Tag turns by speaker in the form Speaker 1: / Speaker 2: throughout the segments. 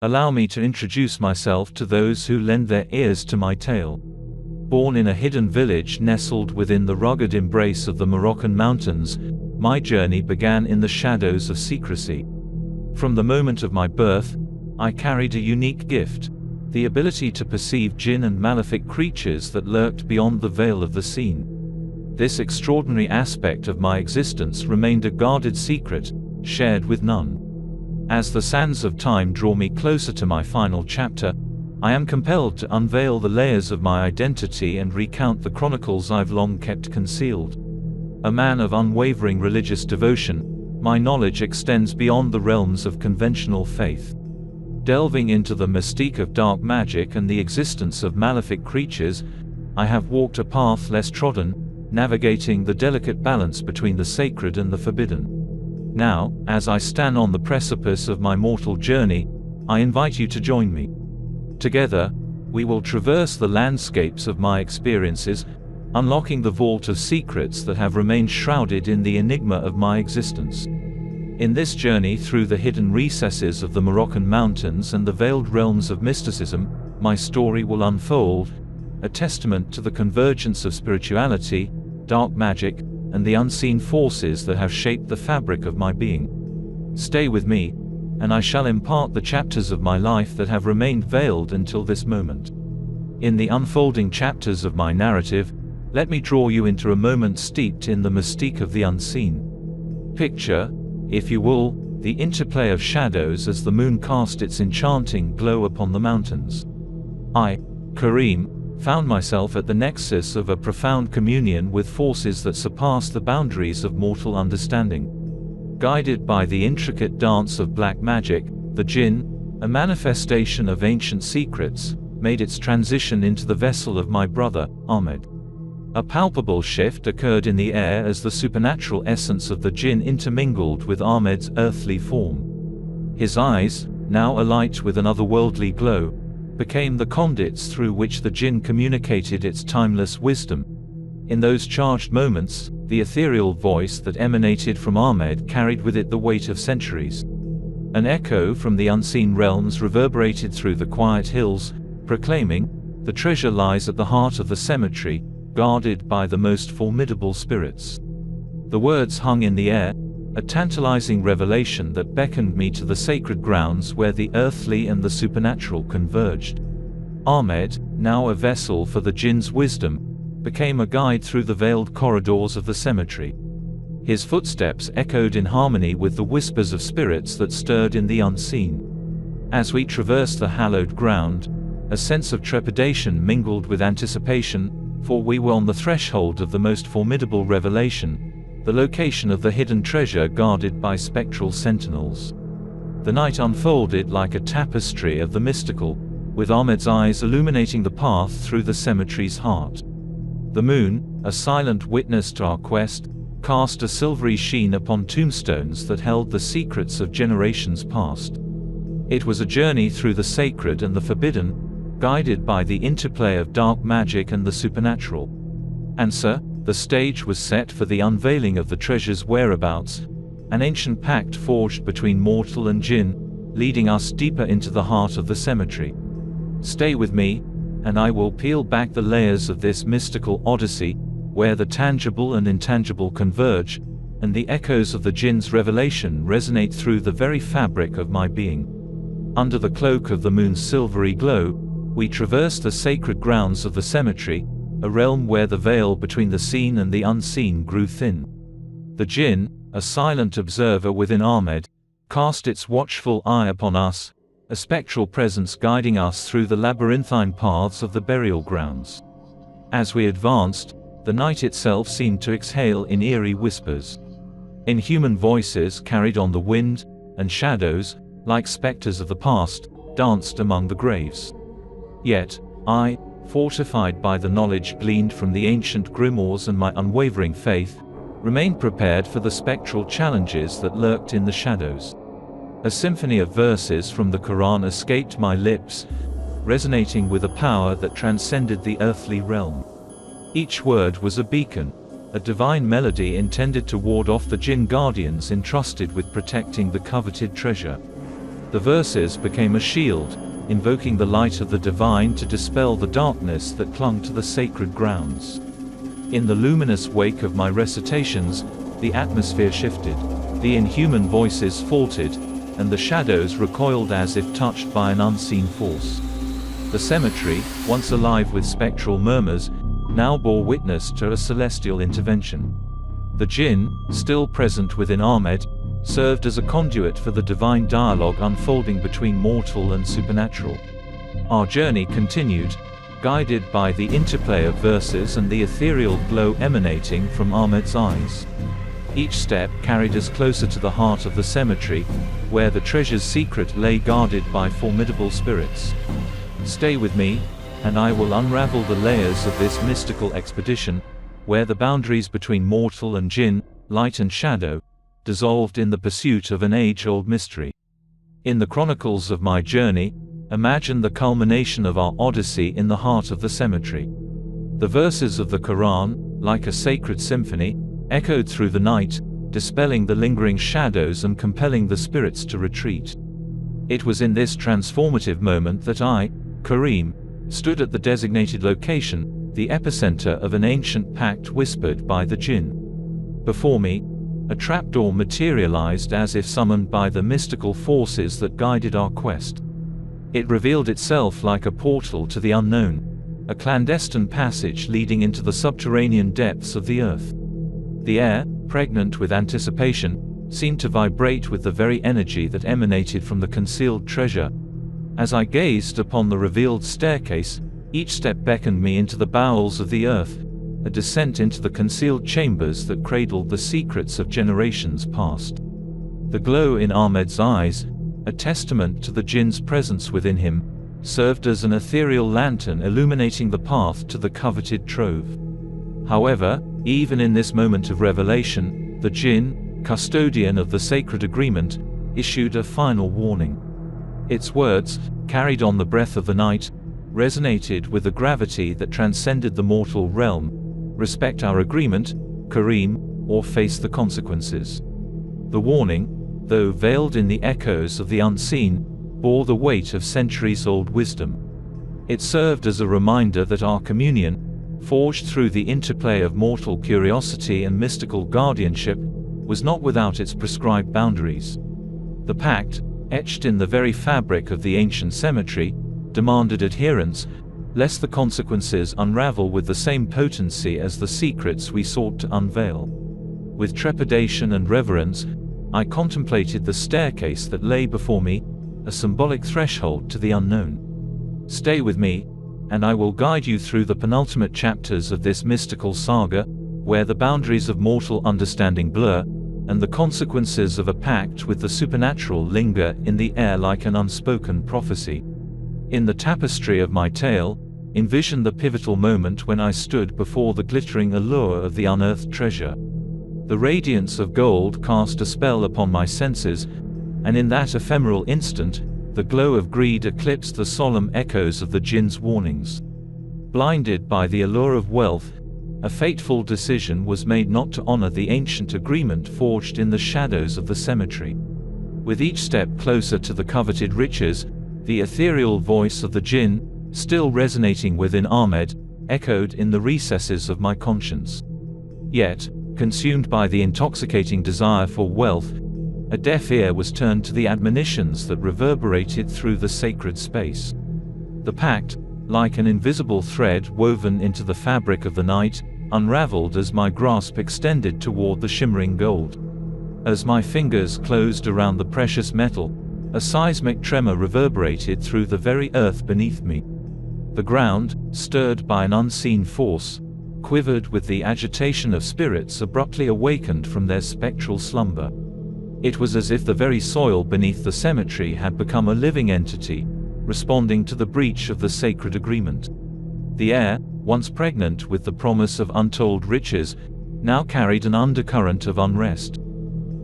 Speaker 1: Allow me to introduce myself to those who lend their ears to my tale. Born in a hidden village nestled within the rugged embrace of the Moroccan mountains, my journey began in the shadows of secrecy. From the moment of my birth, I carried a unique gift, the ability to perceive jinn and malefic creatures that lurked beyond the veil of the scene. This extraordinary aspect of my existence remained a guarded secret, shared with none. As the sands of time draw me closer to my final chapter, I am compelled to unveil the layers of my identity and recount the chronicles I've long kept concealed. A man of unwavering religious devotion, my knowledge extends beyond the realms of conventional faith. Delving into the mystique of dark magic and the existence of malefic creatures, I have walked a path less trodden, navigating the delicate balance between the sacred and the forbidden. Now, as I stand on the precipice of my mortal journey, I invite you to join me. Together, we will traverse the landscapes of my experiences, unlocking the vault of secrets that have remained shrouded in the enigma of my existence. In this journey through the hidden recesses of the Moroccan mountains and the veiled realms of mysticism, my story will unfold, a testament to the convergence of spirituality, dark magic, and the unseen forces that have shaped the fabric of my being. Stay with me, and I shall impart the chapters of my life that have remained veiled until this moment. In the unfolding chapters of my narrative, let me draw you into a moment steeped in the mystique of the unseen. Picture, if you will, the interplay of shadows as the moon cast its enchanting glow upon the mountains. I, Karim, found myself at the nexus of a profound communion with forces that surpass the boundaries of mortal understanding. Guided by the intricate dance of black magic, the Jinn, a manifestation of ancient secrets, made its transition into the vessel of my brother, Ahmed. A palpable shift occurred in the air as the supernatural essence of the Jinn intermingled with Ahmed's earthly form. His eyes, now alight with an otherworldly glow, became the conduits through which the Jinn communicated its timeless wisdom. In those charged moments, the ethereal voice that emanated from Ahmed carried with it the weight of centuries. An echo from the unseen realms reverberated through the quiet hills, proclaiming, "The treasure lies at the heart of the cemetery, guarded by the most formidable spirits." The words hung in the air, a tantalizing revelation that beckoned me to the sacred grounds where the earthly and the supernatural converged. Ahmed, now a vessel for the Jinn's wisdom, became a guide through the veiled corridors of the cemetery. His footsteps echoed in harmony with the whispers of spirits that stirred in the unseen. As we traversed the hallowed ground, a sense of trepidation mingled with anticipation, for we were on the threshold of the most formidable revelation, the location of the hidden treasure guarded by spectral sentinels. The night unfolded like a tapestry of the mystical, with Ahmed's eyes illuminating the path through the cemetery's heart. The moon, a silent witness to our quest, cast a silvery sheen upon tombstones that held the secrets of generations past. It was a journey through the sacred and the forbidden, guided by the interplay of dark magic and the supernatural. And so, the stage was set for the unveiling of the treasure's whereabouts, an ancient pact forged between mortal and Jinn, leading us deeper into the heart of the cemetery. Stay with me, and I will peel back the layers of this mystical odyssey, where the tangible and intangible converge, and the echoes of the Jinn's revelation resonate through the very fabric of my being. Under the cloak of the moon's silvery glow, we traverse the sacred grounds of the cemetery, a realm where the veil between the seen and the unseen grew thin. The Jinn, a silent observer within Ahmed, cast its watchful eye upon us, a spectral presence guiding us through the labyrinthine paths of the burial grounds. As we advanced, the night itself seemed to exhale in eerie whispers. Inhuman voices carried on the wind, and shadows, like specters of the past, danced among the graves. Yet, I, fortified by the knowledge gleaned from the ancient grimoires and my unwavering faith, remained prepared for the spectral challenges that lurked in the shadows. A symphony of verses from the Quran escaped my lips, resonating with a power that transcended the earthly realm. Each word was a beacon, a divine melody intended to ward off the Jinn guardians entrusted with protecting the coveted treasure. The verses became a shield, invoking the light of the divine to dispel the darkness that clung to the sacred grounds. In the luminous wake of my recitations, the atmosphere shifted. The inhuman voices faltered, and the shadows recoiled as if touched by an unseen force. The cemetery, once alive with spectral murmurs, now bore witness to a celestial intervention. The Jinn, still present within Ahmed, served as a conduit for the divine dialogue unfolding between mortal and supernatural. Our journey continued, guided by the interplay of verses and the ethereal glow emanating from Ahmed's eyes. Each step carried us closer to the heart of the cemetery, where the treasure's secret lay guarded by formidable spirits. Stay with me, and I will unravel the layers of this mystical expedition, where the boundaries between mortal and Jinn, light and shadow, dissolved in the pursuit of an age-old mystery. In the chronicles of my journey, imagine the culmination of our odyssey in the heart of the cemetery. The verses of the Quran, like a sacred symphony, echoed through the night, dispelling the lingering shadows and compelling the spirits to retreat. It was in this transformative moment that I, Kareem, stood at the designated location, the epicenter of an ancient pact whispered by the Jinn. Before me, a trapdoor materialized as if summoned by the mystical forces that guided our quest. It revealed itself like a portal to the unknown, a clandestine passage leading into the subterranean depths of the earth. The air, pregnant with anticipation, seemed to vibrate with the very energy that emanated from the concealed treasure. As I gazed upon the revealed staircase, each step beckoned me into the bowels of the earth, a descent into the concealed chambers that cradled the secrets of generations past. The glow in Ahmed's eyes, a testament to the Jinn's presence within him, served as an ethereal lantern illuminating the path to the coveted trove. However, even in this moment of revelation, the Jinn, custodian of the sacred agreement, issued a final warning. Its words, carried on the breath of the night, resonated with a gravity that transcended the mortal realm. Respect our agreement, Kareem, or face the consequences. The warning, though veiled in the echoes of the unseen, bore the weight of centuries-old wisdom. It served as a reminder that our communion, forged through the interplay of mortal curiosity and mystical guardianship, was not without its prescribed boundaries. The pact, etched in the very fabric of the ancient cemetery, demanded adherence, lest the consequences unravel with the same potency as the secrets we sought to unveil. With trepidation and reverence, I contemplated the staircase that lay before me, a symbolic threshold to the unknown. Stay with me, and I will guide you through the penultimate chapters of this mystical saga, where the boundaries of mortal understanding blur, and the consequences of a pact with the supernatural linger in the air like an unspoken prophecy. In the tapestry of my tale, envision the pivotal moment when I stood before the glittering allure of the unearthed treasure. The radiance of gold cast a spell upon my senses, and in that ephemeral instant, the glow of greed eclipsed the solemn echoes of the Jinn's warnings. Blinded by the allure of wealth, a fateful decision was made not to honor the ancient agreement forged in the shadows of the cemetery. With each step closer to the coveted riches, the ethereal voice of the Jinn, still resonating within Ahmed, echoed in the recesses of my conscience. Yet, consumed by the intoxicating desire for wealth, a deaf ear was turned to the admonitions that reverberated through the sacred space. The pact, like an invisible thread woven into the fabric of the night, unraveled as my grasp extended toward the shimmering gold. As my fingers closed around the precious metal, a seismic tremor reverberated through the very earth beneath me. The ground, stirred by an unseen force, quivered with the agitation of spirits abruptly awakened from their spectral slumber. It was as if the very soil beneath the cemetery had become a living entity, responding to the breach of the sacred agreement. The air, once pregnant with the promise of untold riches, now carried an undercurrent of unrest.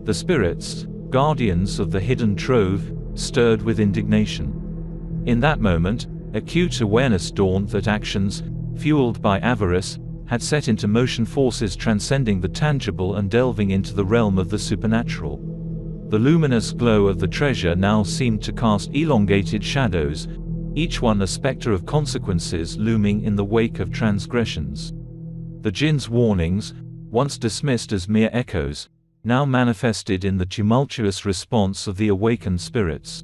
Speaker 1: The spirits, guardians of the hidden trove, stirred with indignation. In that moment, acute awareness dawned that actions, fueled by avarice, had set into motion forces transcending the tangible and delving into the realm of the supernatural. The luminous glow of the treasure now seemed to cast elongated shadows, each one a specter of consequences looming in the wake of transgressions. The Jinn's warnings, once dismissed as mere echoes, now manifested in the tumultuous response of the awakened spirits.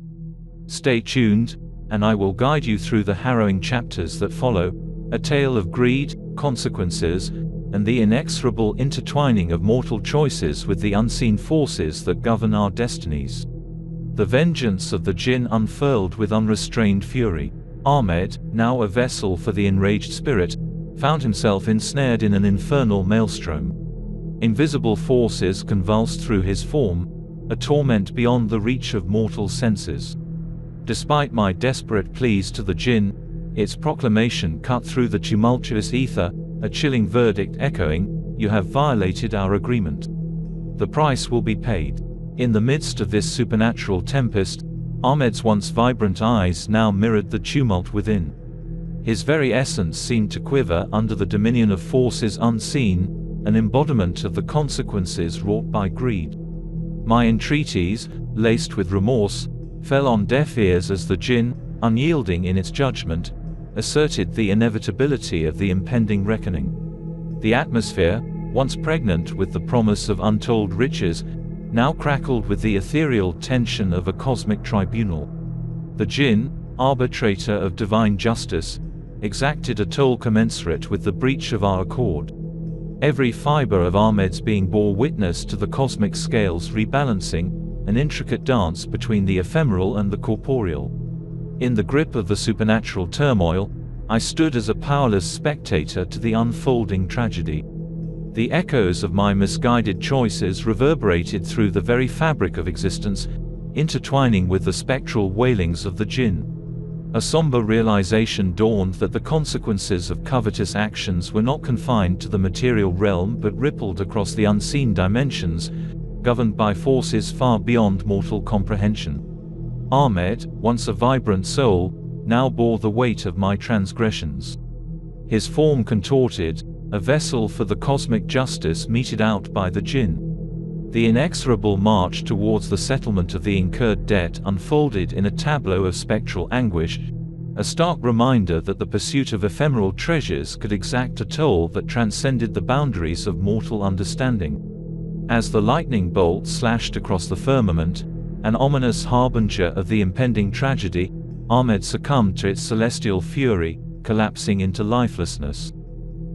Speaker 1: Stay tuned, and I will guide you through the harrowing chapters that follow, a tale of greed, consequences, and the inexorable intertwining of mortal choices with the unseen forces that govern our destinies. The vengeance of the Jinn unfurled with unrestrained fury. Ahmed, now a vessel for the enraged spirit, found himself ensnared in an infernal maelstrom. Invisible forces convulsed through his form, a torment beyond the reach of mortal senses. Despite my desperate pleas to the Jinn, its proclamation cut through the tumultuous ether, a chilling verdict echoing, "You have violated our agreement. The price will be paid." In the midst of this supernatural tempest, Ahmed's once vibrant eyes now mirrored the tumult within. His very essence seemed to quiver under the dominion of forces unseen, an embodiment of the consequences wrought by greed. My entreaties, laced with remorse, fell on deaf ears as the Jinn, unyielding in its judgment, asserted the inevitability of the impending reckoning. The atmosphere, once pregnant with the promise of untold riches, now crackled with the ethereal tension of a cosmic tribunal. The Jinn, arbitrator of divine justice, exacted a toll commensurate with the breach of our accord. Every fiber of Ahmed's being bore witness to the cosmic scales rebalancing, an intricate dance between the ephemeral and the corporeal. In the grip of the supernatural turmoil, I stood as a powerless spectator to the unfolding tragedy. The echoes of my misguided choices reverberated through the very fabric of existence, intertwining with the spectral wailings of the Jinn. A somber realization dawned that the consequences of covetous actions were not confined to the material realm but rippled across the unseen dimensions, governed by forces far beyond mortal comprehension. Ahmed, once a vibrant soul, now bore the weight of my transgressions. His form contorted, a vessel for the cosmic justice meted out by the Jinn. The inexorable march towards the settlement of the incurred debt unfolded in a tableau of spectral anguish, a stark reminder that the pursuit of ephemeral treasures could exact a toll that transcended the boundaries of mortal understanding. As the lightning bolt slashed across the firmament, an ominous harbinger of the impending tragedy, Ahmed succumbed to its celestial fury, collapsing into lifelessness.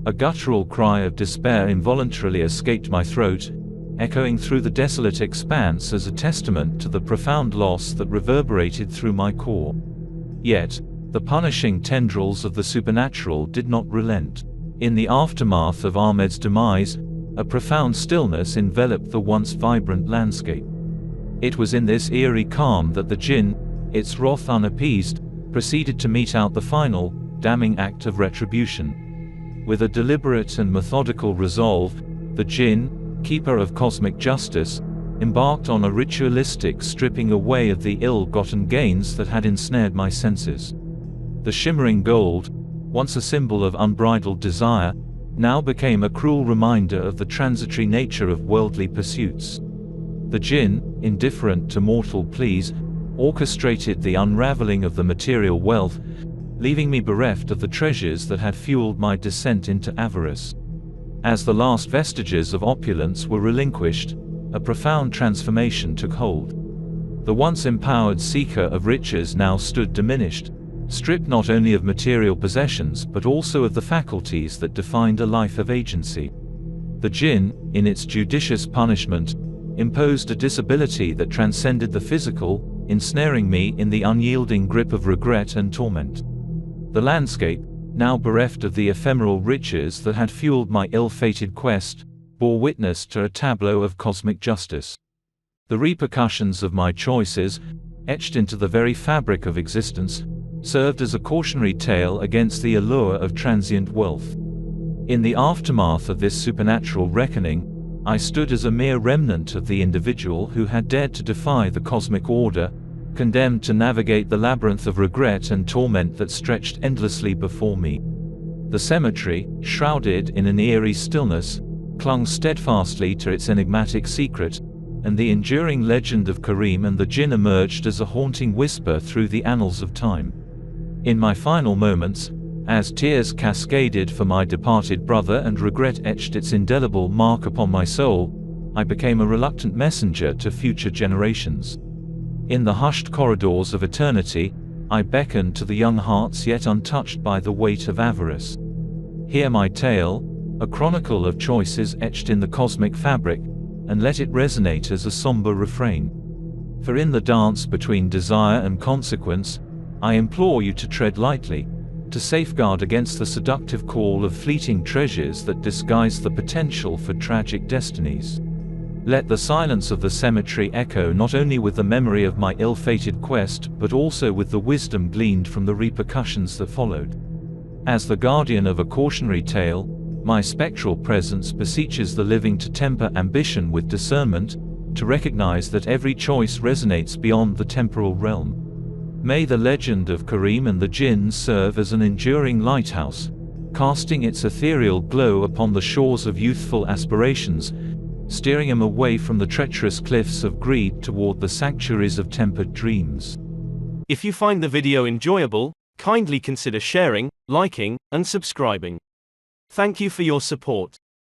Speaker 1: A guttural cry of despair involuntarily escaped my throat, echoing through the desolate expanse as a testament to the profound loss that reverberated through my core. Yet, the punishing tendrils of the supernatural did not relent. In the aftermath of Ahmed's demise, a profound stillness enveloped the once vibrant landscape. It was in this eerie calm that the Jinn, its wrath unappeased, proceeded to mete out the final, damning act of retribution. With a deliberate and methodical resolve, the Jinn, keeper of cosmic justice, embarked on a ritualistic stripping away of the ill-gotten gains that had ensnared my senses. The shimmering gold, once a symbol of unbridled desire, now became a cruel reminder of the transitory nature of worldly pursuits. The Jinn, indifferent to mortal pleas, orchestrated the unraveling of the material wealth, leaving me bereft of the treasures that had fueled my descent into avarice. As the last vestiges of opulence were relinquished, a profound transformation took hold. The once empowered seeker of riches now stood diminished, stripped not only of material possessions but also of the faculties that defined a life of agency. The Jinn, in its judicious punishment, imposed a disability that transcended the physical, ensnaring me in the unyielding grip of regret and torment. The landscape, now bereft of the ephemeral riches that had fueled my ill-fated quest, bore witness to a tableau of cosmic justice. The repercussions of my choices, etched into the very fabric of existence, served as a cautionary tale against the allure of transient wealth. In the aftermath of this supernatural reckoning, I stood as a mere remnant of the individual who had dared to defy the cosmic order, condemned to navigate the labyrinth of regret and torment that stretched endlessly before me. The cemetery, shrouded in an eerie stillness, clung steadfastly to its enigmatic secret, and the enduring legend of Kareem and the Jinn emerged as a haunting whisper through the annals of time. In my final moments, as tears cascaded for my departed brother and regret etched its indelible mark upon my soul, I became a reluctant messenger to future generations. In the hushed corridors of eternity, I beckoned to the young hearts yet untouched by the weight of avarice. Hear my tale, a chronicle of choices etched in the cosmic fabric, and let it resonate as a somber refrain. For in the dance between desire and consequence, I implore you to tread lightly, to safeguard against the seductive call of fleeting treasures that disguise the potential for tragic destinies. Let the silence of the cemetery echo not only with the memory of my ill-fated quest, but also with the wisdom gleaned from the repercussions that followed. As the guardian of a cautionary tale, my spectral presence beseeches the living to temper ambition with discernment, to recognize that every choice resonates beyond the temporal realm. May the legend of Kareem and the Jinn serve as an enduring lighthouse, casting its ethereal glow upon the shores of youthful aspirations, steering them away from the treacherous cliffs of greed toward the sanctuaries of tempered dreams.
Speaker 2: If you find the video enjoyable, kindly consider sharing, liking, and subscribing. Thank you for your support.